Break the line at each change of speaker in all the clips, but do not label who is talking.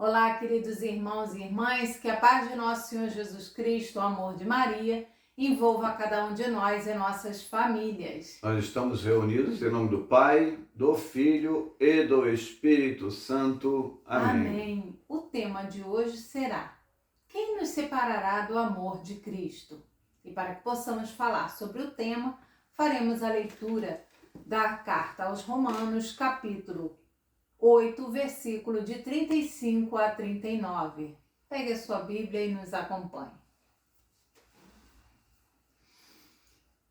Olá, queridos irmãos e irmãs, que a paz de nosso Senhor Jesus Cristo, o amor de Maria, envolva cada um de nós e nossas famílias.
Nós estamos reunidos em nome do Pai, do Filho e do Espírito Santo. Amém.
Amém. O tema de hoje será: quem nos separará do amor de Cristo? E para que possamos falar sobre o tema, faremos a leitura da carta aos Romanos, capítulo 8, versículo de 35 a 39. Pegue a sua Bíblia e nos acompanhe.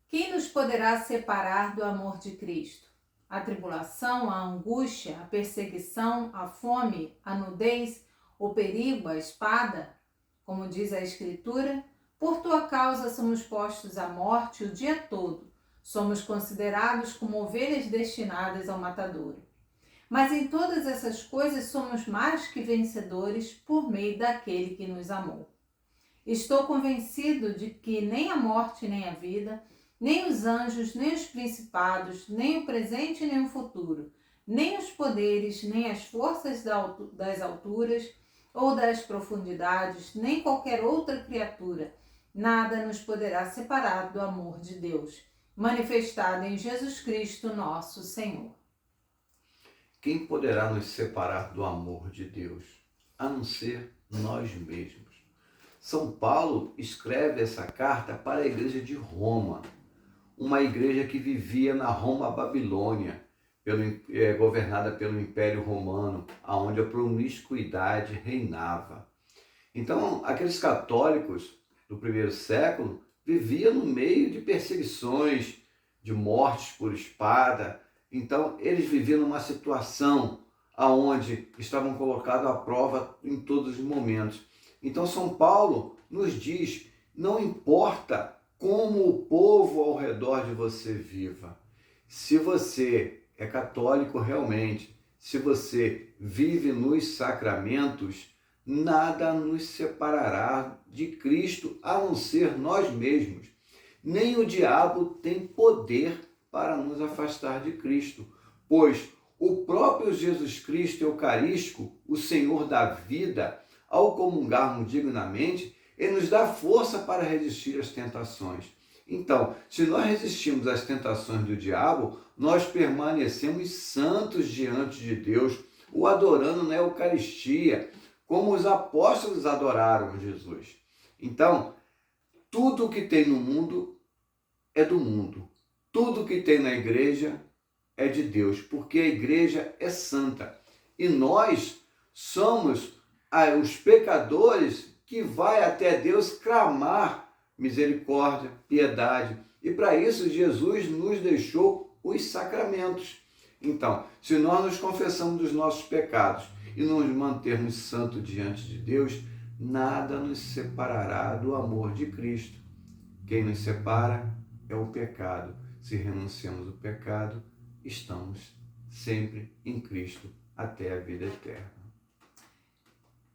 Quem nos poderá separar do amor de Cristo? A tribulação, a angústia, a perseguição, a fome, a nudez, o perigo, a espada? Como diz a Escritura, por tua causa somos postos à morte o dia todo. Somos considerados como ovelhas destinadas ao matadouro. Mas em todas essas coisas somos mais que vencedores por meio daquele que nos amou. Estou convencido de que nem a morte nem a vida, nem os anjos, nem os principados, nem o presente nem o futuro, nem os poderes, nem as forças das alturas ou das profundidades, nem qualquer outra criatura, nada nos poderá separar do amor de Deus, manifestado em Jesus Cristo, nosso Senhor.
Quem poderá nos separar do amor de Deus, a não ser nós mesmos? São Paulo escreve essa carta para a igreja de Roma, uma igreja que vivia na Roma Babilônia, governada pelo Império Romano, onde a promiscuidade reinava. Então, aqueles católicos do primeiro século viviam no meio de perseguições, de mortes por espada. Então, eles viviam numa situação onde estavam colocados à prova em todos os momentos. Então, São Paulo nos diz: não importa como o povo ao redor de você viva, se você é católico realmente, se você vive nos sacramentos, nada nos separará de Cristo, a não ser nós mesmos. Nem o diabo tem poder para nos afastar de Cristo, pois o próprio Jesus Cristo Eucarístico, o Senhor da vida, ao comungarmos dignamente, ele nos dá força para resistir às tentações. Então, se nós resistimos às tentações do diabo, nós permanecemos santos diante de Deus, o adorando na Eucaristia, como os apóstolos adoraram Jesus. Então, tudo o que tem no mundo é do mundo. Tudo que tem na igreja é de Deus, porque a igreja é santa. E nós somos os pecadores que vai até Deus clamar misericórdia, piedade. E para isso Jesus nos deixou os sacramentos. Então, se nós nos confessamos dos nossos pecados e nos mantermos santos diante de Deus, nada nos separará do amor de Cristo. Quem nos separa é o pecado. Se renunciamos ao pecado, estamos sempre em Cristo até a vida eterna.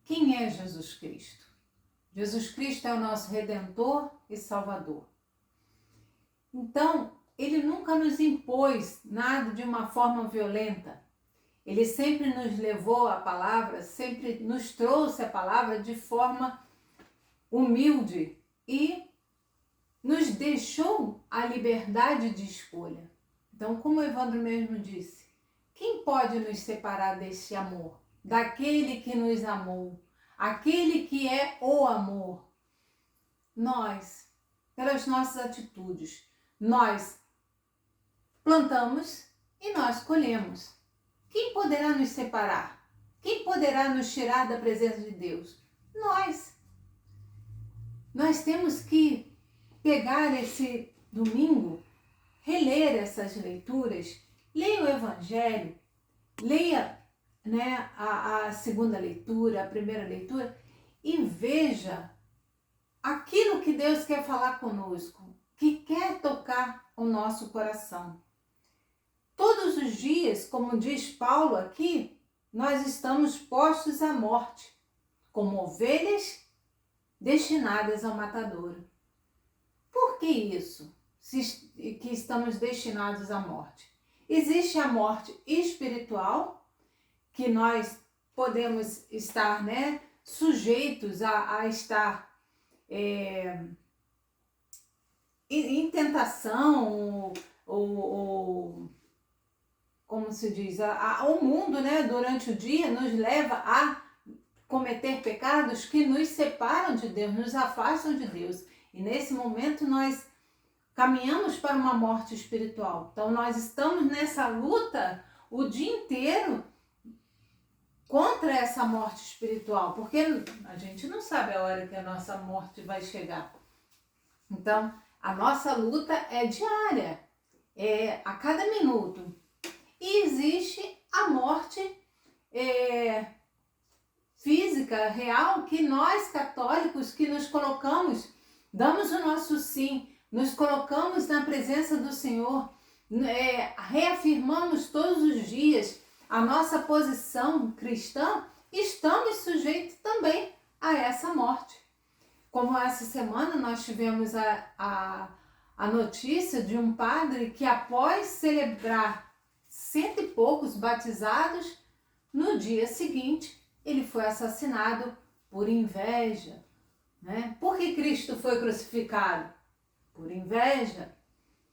Quem é Jesus Cristo? Jesus Cristo é o nosso Redentor e Salvador. Então, ele nunca nos impôs nada de uma forma violenta. Ele sempre nos levou a palavra, sempre nos trouxe a palavra de forma humilde e nos deixou a liberdade de escolha. Então, como o Evandro mesmo disse, quem pode nos separar desse amor? Daquele que nos amou, aquele que é o amor? Nós, pelas nossas atitudes, nós plantamos e nós colhemos. Quem poderá nos separar? Quem poderá nos tirar da presença de Deus? Nós. Nós temos que pegar esse domingo, reler essas leituras, leia o Evangelho, leia a segunda leitura, a primeira leitura, e veja aquilo que Deus quer falar conosco, que quer tocar o nosso coração. Todos os dias, como diz Paulo aqui, nós estamos postos à morte, como ovelhas destinadas ao matadouro. Por que isso? Que estamos destinados à morte? Existe a morte espiritual, que nós podemos estar, né, sujeitos a estar em tentação, ou como se diz, o mundo, né, durante o dia nos leva a cometer pecados que nos separam de Deus, nos afastam de Deus. E nesse momento nós caminhamos para uma morte espiritual. Então nós estamos nessa luta o dia inteiro contra essa morte espiritual, porque a gente não sabe a hora que a nossa morte vai chegar. Então, a nossa luta é diária, é a cada minuto. E existe a morte física, real, que nós católicos que nos colocamos, damos o nosso sim, nos colocamos na presença do Senhor, reafirmamos todos os dias a nossa posição cristã, estamos sujeitos também a essa morte. Como essa semana nós tivemos a notícia de um padre que, após celebrar 100 e poucos batizados, no dia seguinte ele foi assassinado por inveja, né? Por que Cristo foi crucificado? Por inveja,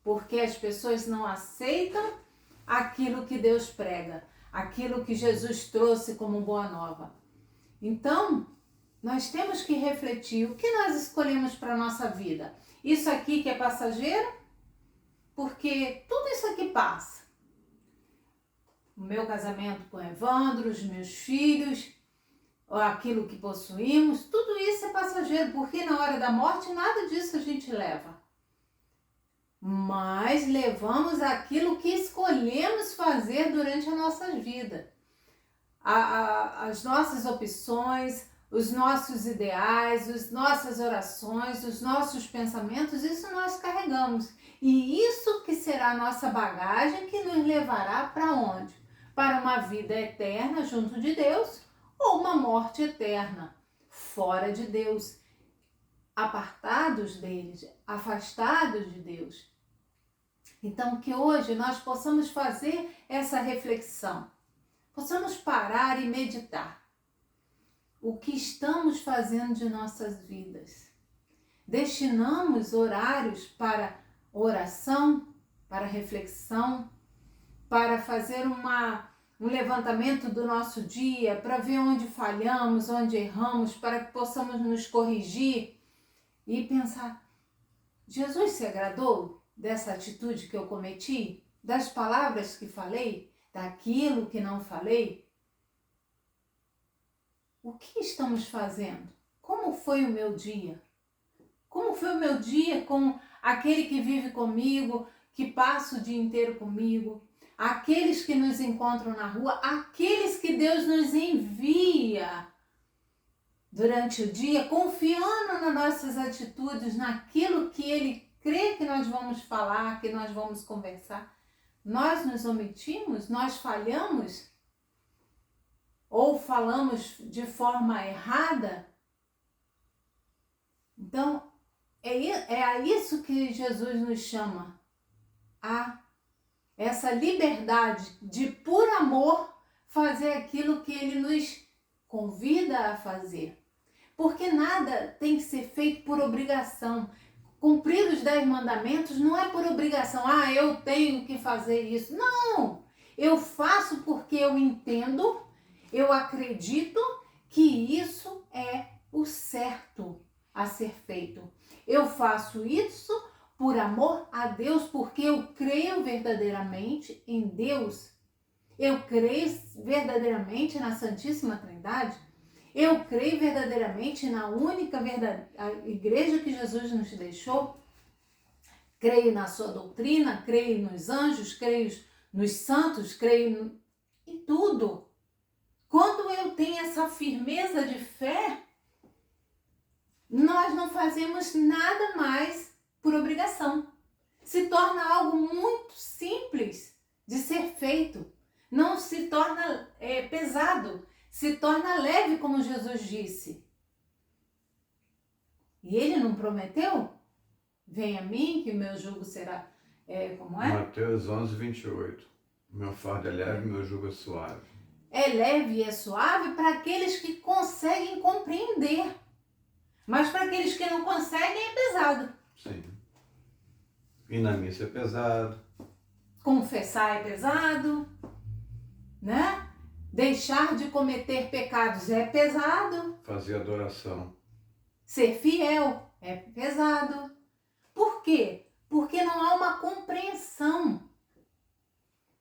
porque as pessoas não aceitam aquilo que Deus prega, aquilo que Jesus trouxe como boa nova. Então, nós temos que refletir o que nós escolhemos para a nossa vida. Isso aqui que é passageiro, porque tudo isso aqui passa. O meu casamento com Evandro, os meus filhos, aquilo que possuímos, tudo isso é passageiro, porque na hora da morte nada disso a gente leva. Mas levamos aquilo que escolhemos fazer durante a nossa vida. As nossas opções, os nossos ideais, as nossas orações, os nossos pensamentos, isso nós carregamos. E isso que será a nossa bagagem que nos levará para onde? Para uma vida eterna junto de Deus ou uma morte eterna fora de Deus, apartados dele, afastados de Deus. Então, que hoje nós possamos fazer essa reflexão, possamos parar e meditar. O que estamos fazendo de nossas vidas? Destinamos horários para oração, para reflexão, para fazer um levantamento do nosso dia, para ver onde falhamos, onde erramos, para que possamos nos corrigir e pensar: Jesus se agradou dessa atitude que eu cometi? Das palavras que falei? Daquilo que não falei? O que estamos fazendo? Como foi o meu dia? Como foi o meu dia com aquele que vive comigo, que passa o dia inteiro comigo, aqueles que nos encontram na rua, aqueles que Deus nos envia durante o dia, confiando nas nossas atitudes, naquilo que Ele crê que nós vamos falar, que nós vamos conversar. Nós nos omitimos? Nós falhamos? Ou falamos de forma errada? Então, é a isso que Jesus nos chama, a essa liberdade de, por amor, fazer aquilo que Ele nos convida a fazer. Porque nada tem que ser feito por obrigação. Cumprir os 10 mandamentos não é por obrigação. Eu tenho que fazer isso. Não! Eu faço porque eu entendo, eu acredito que isso é o certo a ser feito. Eu faço isso por amor a Deus, porque eu creio verdadeiramente em Deus. Eu creio verdadeiramente na Santíssima Trindade. Eu creio verdadeiramente na única a igreja que Jesus nos deixou. Creio na sua doutrina, creio nos anjos, creio nos santos, creio em tudo. Quando eu tenho essa firmeza de fé, nós não fazemos nada mais por obrigação. Se torna algo muito simples de ser feito. Não se torna pesado, se torna leve, como Jesus disse. E Ele não prometeu? Venha a mim, que o meu jugo será... como é?
Mateus 11, 28. Meu fardo é leve, meu jugo é suave.
é leve e é suave para aqueles que conseguem compreender. Mas para aqueles que não conseguem é pesado.
Sim. Ir na missa é pesado.
Confessar é pesado, né? Deixar de cometer pecados é pesado.
Fazer adoração.
Ser fiel é pesado. Por quê? Porque não há uma compreensão.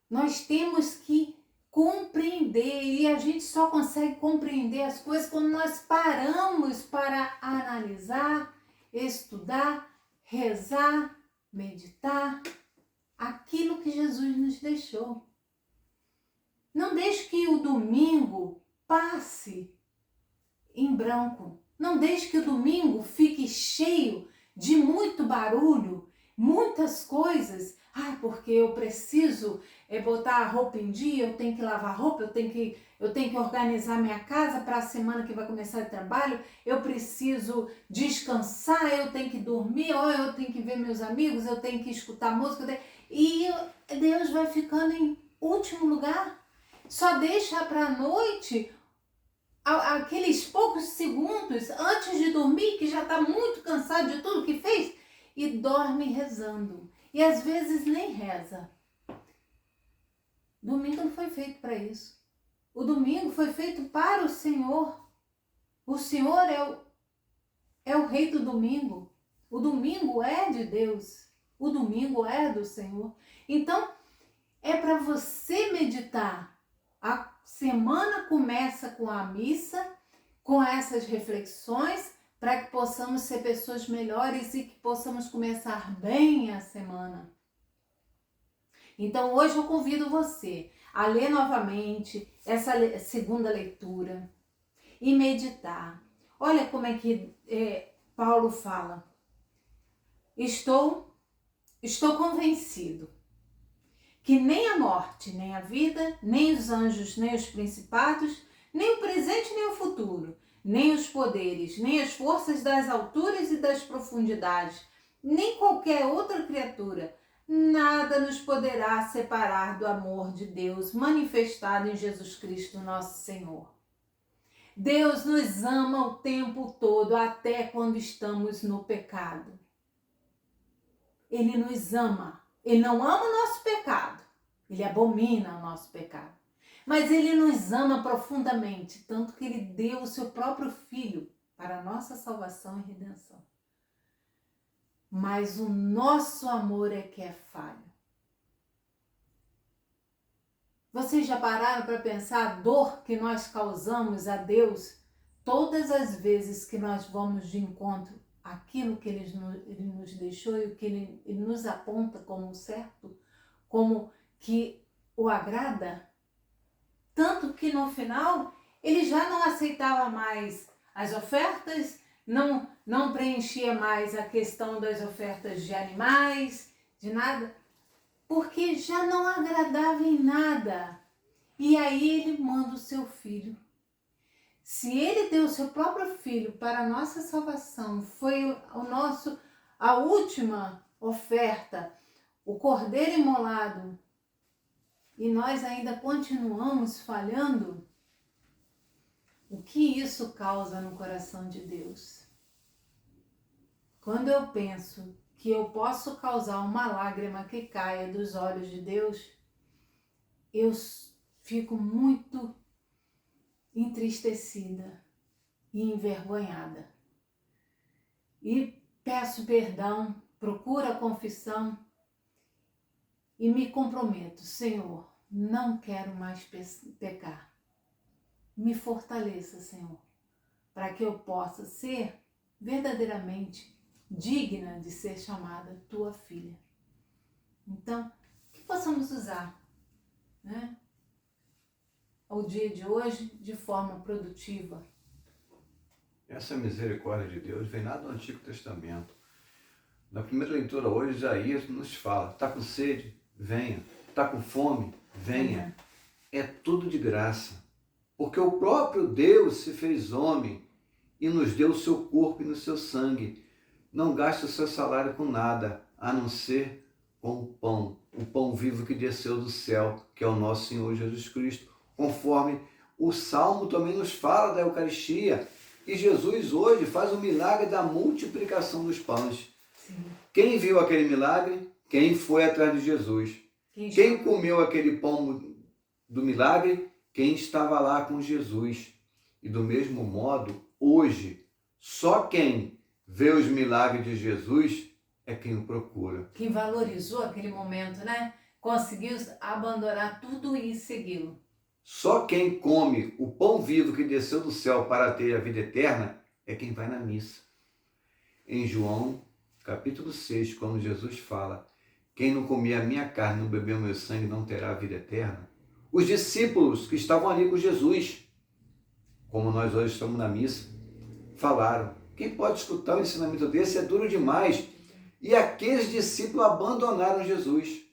Nós temos que compreender, e a gente só consegue compreender as coisas quando nós paramos para analisar, estudar, rezar, meditar aquilo que Jesus nos deixou. Não deixe que o domingo passe em branco. Não deixe que o domingo fique cheio de muito barulho, muitas coisas. Porque eu preciso botar a roupa em dia, eu tenho que lavar roupa, eu tenho que organizar minha casa para a semana que vai começar o trabalho, eu preciso descansar, eu tenho que dormir, eu tenho que ver meus amigos, eu tenho que escutar música. E Deus vai ficando em último lugar. Só deixa para a noite aqueles poucos segundos antes de dormir, que já está muito cansado de tudo que fez, e dorme rezando. E às vezes nem reza. Domingo não foi feito para isso. O domingo foi feito para o Senhor. O Senhor é o rei do domingo. O domingo é de Deus. O domingo é do Senhor. Então, é para você meditar. A semana começa com a missa, com essas reflexões, para que possamos ser pessoas melhores e que possamos começar bem a semana. Então, hoje eu convido você a ler novamente essa segunda leitura e meditar. Olha como é que Paulo fala. Estou convencido que nem a morte, nem a vida, nem os anjos, nem os principados, nem o presente, nem o futuro, nem os poderes, nem as forças das alturas e das profundidades, nem qualquer outra criatura, nada nos poderá separar do amor de Deus manifestado em Jesus Cristo, nosso Senhor. Deus nos ama o tempo todo, até quando estamos no pecado. Ele nos ama. Ele não ama o nosso pecado. Ele abomina o nosso pecado. Mas Ele nos ama profundamente, tanto que Ele deu o seu próprio Filho para a nossa salvação e redenção. Mas o nosso amor é que é falho. Vocês já pararam para pensar a dor que nós causamos a Deus todas as vezes que nós vamos de encontro àquilo que Ele nos deixou e o que Ele nos aponta como certo, como que o agrada? Tanto que no final Ele já não aceitava mais as ofertas, não preenchia mais a questão das ofertas de animais, de nada, porque já não agradava em nada. E aí Ele manda o seu Filho. Se Ele deu o seu próprio Filho para a nossa salvação, foi a última oferta, o Cordeiro imolado, e nós ainda continuamos falhando, o que isso causa no coração de Deus? Quando eu penso que eu posso causar uma lágrima que caia dos olhos de Deus, eu fico muito entristecida e envergonhada. E peço perdão, procuro a confissão e me comprometo, Senhor, não quero mais pecar. Me fortaleça, Senhor, para que eu possa ser verdadeiramente digna de ser chamada tua filha. Então, que possamos usar, né, o dia de hoje de forma produtiva.
Essa misericórdia de Deus vem lá do Antigo Testamento. Na primeira leitura hoje, Isaías nos fala, está com sede? Venha. Está com fome? Venha. É tudo de graça. Porque o próprio Deus se fez homem e nos deu o seu corpo e no seu sangue. Não gaste o seu salário com nada, a não ser com o pão vivo que desceu do céu, que é o nosso Senhor Jesus Cristo. conforme o Salmo também nos fala da Eucaristia. E Jesus hoje faz o milagre da multiplicação dos pães.
Sim.
Quem viu aquele milagre? Quem foi atrás de Jesus? Quem comeu aquele pão do milagre? Quem estava lá com Jesus. E do mesmo modo, hoje, só quem vê os milagres de Jesus é quem o procura.
Quem valorizou aquele momento, né? Conseguiu abandonar tudo e segui-lo.
Só quem come o pão vivo que desceu do céu para ter a vida eterna é quem vai na missa. Em João, capítulo 6, quando Jesus fala: quem não comer a minha carne e não beber o meu sangue não terá a vida eterna. Os discípulos que estavam ali com Jesus, como nós hoje estamos na missa, falaram: quem pode escutar um ensinamento desse é duro demais. E aqueles discípulos abandonaram Jesus.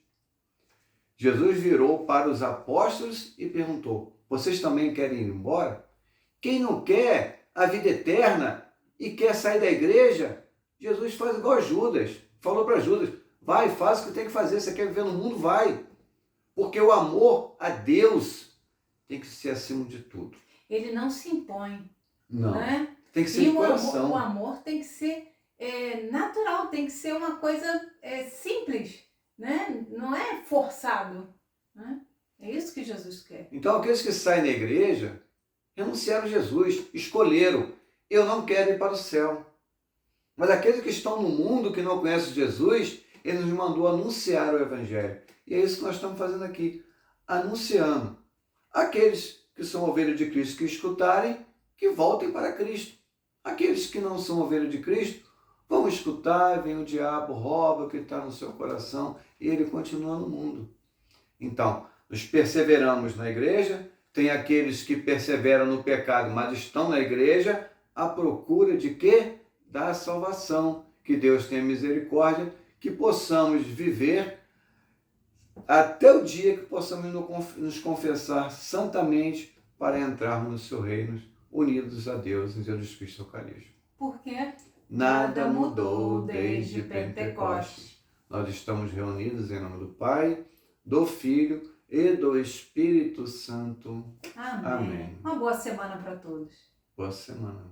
Jesus virou para os apóstolos e perguntou: vocês também querem ir embora? Quem não quer a vida eterna e quer sair da igreja, Jesus faz igual Judas. Falou para Judas: vai, faz o que tem que fazer. Você quer viver no mundo? Vai. Porque o amor a Deus tem que ser acima de tudo.
Ele não se impõe.
Não.
Né?
Tem que ser de coração.
O amor tem que ser natural, tem que ser uma coisa simples, né? Não é forçado. Né? É isso que Jesus quer.
Então, aqueles que saem da igreja renunciaram a Jesus, escolheram: eu não quero ir para o céu. Mas aqueles que estão no mundo, que não conhecem Jesus, ele nos mandou anunciar o Evangelho. E é isso que nós estamos fazendo aqui, anunciando. Aqueles que são ovelhas de Cristo, que escutarem, que voltem para Cristo. Aqueles que não são ovelhas de Cristo, vão escutar, vem o diabo, rouba o que está no seu coração e ele continua no mundo. Então, nós perseveramos na igreja, tem aqueles que perseveram no pecado, mas estão na igreja à procura de quê? Da salvação. Que Deus tenha misericórdia, que possamos viver até o dia que possamos nos confessar santamente para entrarmos no seu reino, unidos a Deus em Jesus Cristo Eucarístico.
Por quê?
Nada mudou desde Pentecostes. Nós estamos reunidos em nome do Pai, do Filho e do Espírito Santo.
Amém. Uma boa semana para todos.
Boa semana.